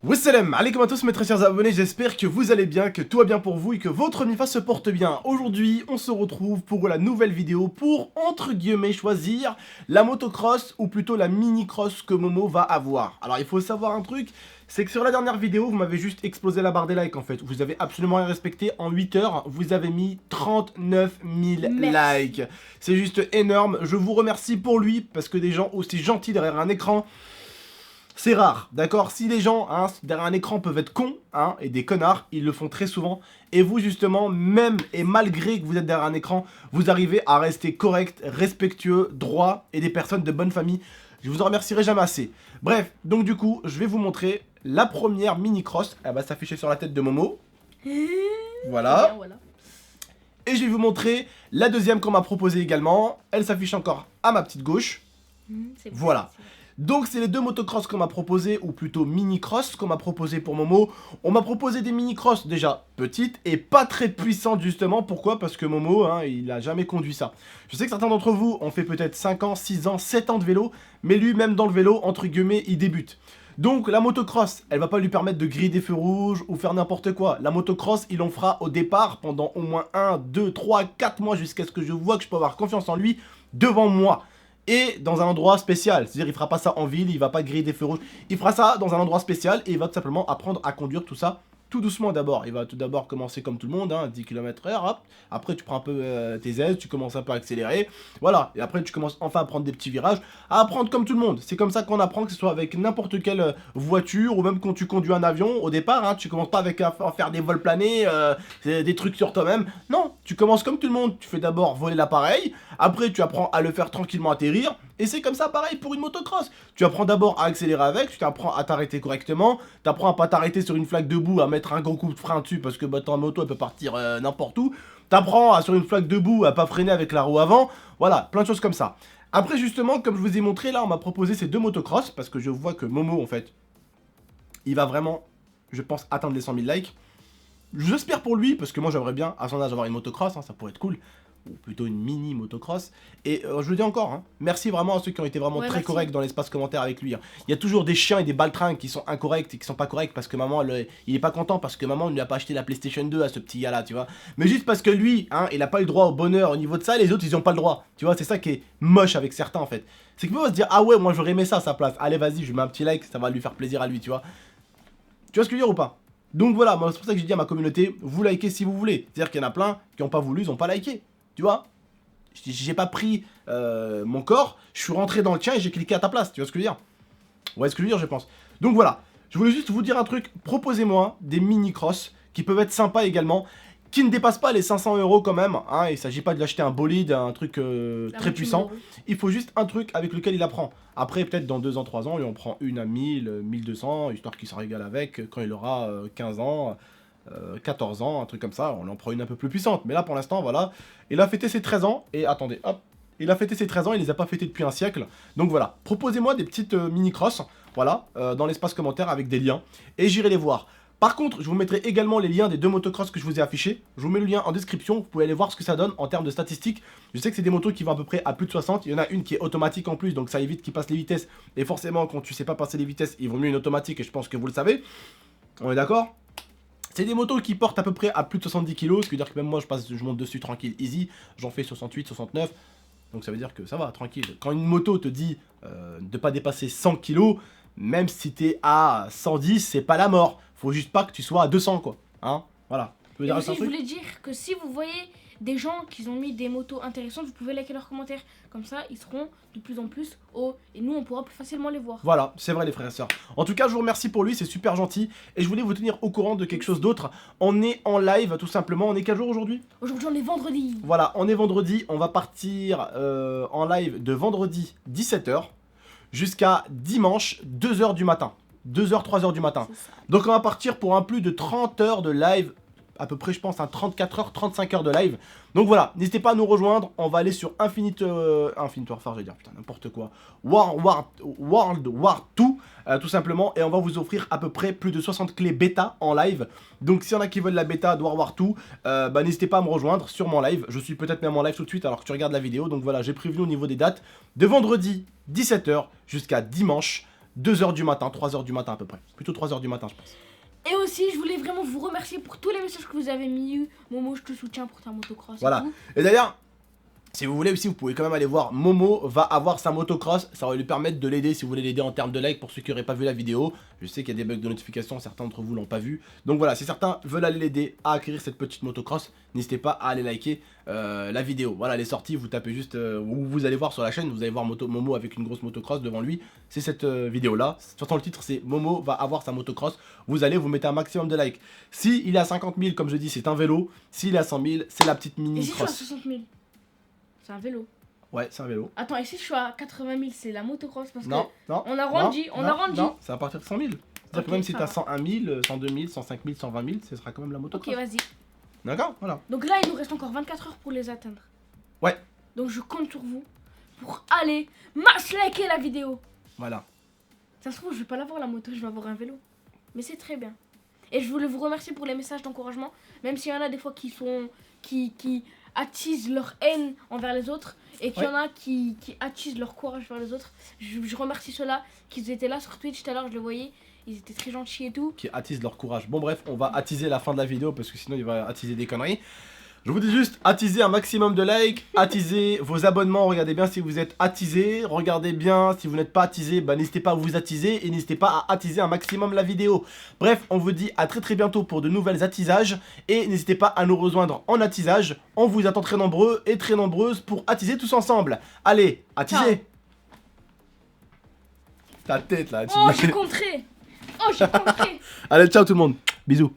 Wassalam, alaikum à tous mes très chers abonnés, j'espère que vous allez bien, que tout va bien pour vous et que votre Mifa se porte bien. Aujourd'hui, on se retrouve pour la nouvelle vidéo pour, entre guillemets, choisir la motocross ou plutôt la mini-cross que Momo va avoir. Alors il faut savoir un truc, c'est que sur la dernière vidéo, vous m'avez juste explosé la barre des likes en fait. Vous avez absolument rien respecté, en 8 heures, vous avez mis 39 000 likes. C'est juste énorme, je vous remercie pour lui, parce que des gens aussi gentils derrière un écran... C'est rare, d'accord? Si les gens derrière un écran peuvent être cons, et des connards, ils le font très souvent. Et vous justement, même et malgré que vous êtes derrière un écran, vous arrivez à rester correct, respectueux, droit et des personnes de bonne famille. Je vous en remercierai jamais assez. Bref, donc du coup, je vais vous montrer la première mini-cross. Elle va s'afficher sur la tête de Momo. Voilà. Et je vais vous montrer la deuxième qu'on m'a proposée également. Elle s'affiche encore à ma petite gauche. Voilà. Donc c'est les deux motocross qu'on m'a proposé, ou plutôt mini-cross qu'on m'a proposé pour Momo. On m'a proposé des mini-cross déjà petites et pas très puissantes justement. Pourquoi? Parce que Momo, il a jamais conduit ça. Je sais que certains d'entre vous ont fait peut-être 5 ans, 6 ans, 7 ans de vélo, mais lui même dans le vélo, entre guillemets, il débute. Donc la motocross, elle va pas lui permettre de griller des feux rouges ou faire n'importe quoi. La motocross, il en fera au départ pendant au moins 1, 2, 3, 4 mois jusqu'à ce que je vois que je peux avoir confiance en lui devant moi. Et dans un endroit spécial, c'est-à-dire il fera pas ça en ville, il va pas griller des feux rouges, il fera ça dans un endroit spécial et il va tout simplement apprendre à conduire tout ça tout doucement d'abord. Il va tout d'abord commencer comme tout le monde, 10 km/h, hop. Après tu prends un peu tes aises, tu commences un peu à accélérer, voilà, et après tu commences enfin à prendre des petits virages, à apprendre comme tout le monde. C'est comme ça qu'on apprend, que ce soit avec n'importe quelle voiture ou même quand tu conduis un avion. Au départ, tu commences pas avec à faire des vols planés, des trucs sur toi-même, non, tu commences comme tout le monde, tu fais d'abord voler l'appareil, après tu apprends à le faire tranquillement atterrir, et c'est comme ça pareil pour une motocross. Tu apprends d'abord à accélérer avec, tu apprends à t'arrêter correctement, tu apprends à pas t'arrêter sur une flaque debout, à mettre un gros coup de frein dessus parce que ta moto elle peut partir n'importe où. T'apprends sur une flaque debout à pas freiner avec la roue avant, voilà, plein de choses comme ça. Après justement, comme je vous ai montré là, on m'a proposé ces deux motocross parce que je vois que Momo en fait, il va vraiment, je pense, atteindre les 100 000 likes. J'espère pour lui, parce que moi j'aimerais bien à son âge avoir une motocross, ça pourrait être cool. Ou plutôt une mini motocross. Et je le dis encore, merci vraiment à ceux qui ont été vraiment très corrects dans l'espace commentaire avec lui. Il y a toujours des chiens et des baltringues qui sont incorrects et qui sont pas corrects parce que maman, il est pas content parce que maman ne lui a pas acheté la PlayStation 2 à ce petit gars là, tu vois. Mais juste parce que lui, il a pas eu le droit au bonheur au niveau de ça, et les autres ils ont pas le droit. Tu vois, c'est ça qui est moche avec certains en fait. C'est que peut se dire, ah ouais, moi j'aurais aimé ça à sa place. Allez, vas-y, je lui mets un petit like, ça va lui faire plaisir à lui, tu vois. Tu vois ce que je veux dire ou pas? Donc voilà, c'est pour ça que j'ai dit à ma communauté, vous likez si vous voulez. C'est-à-dire qu'il y en a plein qui ont pas voulu, ils ont pas liké. Tu vois? J'ai pas pris mon corps, je suis rentré dans le tien et j'ai cliqué à ta place, tu vois ce que je veux dire? Ouais, ce que je veux dire, je pense. Donc voilà, je voulais juste vous dire un truc, proposez-moi des mini-cross qui peuvent être sympas également, qui ne dépassent pas les 500 € quand même, il s'agit pas de l'acheter un bolide, un truc très puissant, il faut juste un truc avec lequel il apprend. Après, peut-être dans 2 ans, 3 ans, il en prend une à 1000, 1200, histoire qu'il se régale avec quand il aura 15 ans. 14 ans, un truc comme ça, on en prend une un peu plus puissante. Mais là, pour l'instant, voilà. Il a fêté ses 13 ans, et attendez, hop. Il a fêté ses 13 ans, il les a pas fêtés depuis un siècle. Donc voilà, proposez-moi des petites mini-cross, voilà, dans l'espace commentaire avec des liens, et j'irai les voir. Par contre, je vous mettrai également les liens des deux motocross que je vous ai affichés. Je vous mets le lien en description, vous pouvez aller voir ce que ça donne en termes de statistiques. Je sais que c'est des motos qui vont à peu près à plus de 60. Il y en a une qui est automatique en plus, donc ça évite qu'ils passent les vitesses. Et forcément, quand tu sais pas passer les vitesses, il vaut mieux une automatique, et je pense que vous le savez. On est d'accord ? C'est des motos qui portent à peu près à plus de 70 kg, ce qui veut dire que même moi je monte dessus tranquille, easy, j'en fais 68, 69, donc ça veut dire que ça va, tranquille. Quand une moto te dit de pas dépasser 100 kg, même si t'es à 110, c'est pas la mort, faut juste pas que tu sois à 200 quoi, voilà. Et aussi, je voulais dire que si vous voyez des gens qui ont mis des motos intéressantes, vous pouvez liker leurs commentaires. Comme ça, ils seront de plus en plus hauts. Et nous, on pourra plus facilement les voir. Voilà, c'est vrai les frères et sœurs. En tout cas, je vous remercie pour lui, c'est super gentil. Et je voulais vous tenir au courant de quelque chose d'autre. On est en live, tout simplement. On est quel jour aujourd'hui? Aujourd'hui, on est vendredi. Voilà, on est vendredi. On va partir en live de vendredi 17 h jusqu'à dimanche 2 h du matin. 2 h, 3 h du matin. Donc on va partir pour un plus de 30 heures de live à peu près je pense un 34 heures, 35 heures de live. Donc voilà, n'hésitez pas à nous rejoindre, on va aller sur Infinite Warfare, je vais dire, putain n'importe quoi, World War 2, tout simplement, et on va vous offrir à peu près plus de 60 clés bêta en live. Donc s'il y en a qui veulent la bêta de World War 2, bah, n'hésitez pas à me rejoindre sur mon live, je suis peut-être même en live tout de suite alors que tu regardes la vidéo. Donc voilà, j'ai prévenu au niveau des dates, de vendredi 17 h jusqu'à dimanche 2 h du matin, 3 h du matin à peu près, plutôt 3 h du matin je pense. Et aussi, je voulais vraiment vous remercier pour tous les messages que vous avez mis. Momo, je te soutiens pour ta motocross. Voilà. Et d'ailleurs, si vous voulez aussi, vous pouvez quand même aller voir. Momo va avoir sa motocross. Ça va lui permettre de l'aider si vous voulez l'aider en termes de like pour ceux qui n'auraient pas vu la vidéo. Je sais qu'il y a des bugs de notification, certains d'entre vous l'ont pas vu. Donc voilà, si certains veulent aller l'aider à acquérir cette petite motocross, n'hésitez pas à aller liker la vidéo. Voilà, elle est sortie, vous tapez juste, vous allez voir sur la chaîne, vous allez voir Momo avec une grosse motocross devant lui. C'est cette vidéo là. Surtout le titre, c'est Momo va avoir sa motocross. Vous allez, vous mettez un maximum de likes. Si il est à 50 000, comme je dis, c'est un vélo. S'il est à 100 000, c'est la petite mini Et si je suis à cross. 60 000, c'est un vélo. Ouais, c'est un vélo. Attends, et si je suis à 80 000, c'est la motocross parce Non, que non. on arrondit, non, on non, arrondit. Non, c'est à partir de 100 000. C'est-à-dire Ok, que même si ça t'as va. 101 000, 102 000, 105 000, 120 000, ce sera quand même la Ok, motocross. vas-y. D'accord, voilà. Donc là, il nous reste encore 24 heures pour les atteindre. Ouais. Donc je compte sur vous pour aller mass liker la vidéo. Voilà. Ça se trouve, je vais pas l'avoir la moto, je vais avoir un vélo. Mais c'est très bien. Et je voulais vous remercier pour les messages d'encouragement, même s'il y en a des fois qui attisent leur haine envers les autres et qu'il y en a qui attisent leur courage vers les autres. Je remercie ceux-là qui étaient là sur Twitch tout à l'heure, je les voyais. Ils étaient très gentils et tout. Qui attisent leur courage. Bon bref, on va attiser la fin de la vidéo parce que sinon il va attiser des conneries. Je vous dis juste, attisez un maximum de likes, attisez vos abonnements, regardez bien si vous êtes attisé, regardez bien si vous n'êtes pas attisé, bah n'hésitez pas à vous attiser et n'hésitez pas à attiser un maximum la vidéo. Bref, on vous dit à très bientôt pour de nouvelles attisages et n'hésitez pas à nous rejoindre en attisage, on vous attend très nombreux et très nombreuses pour attiser tous ensemble. Allez, attisez. Ta tête là, Oh, j'ai contré. Oh, j'ai contré. Allez, ciao tout le monde, bisous.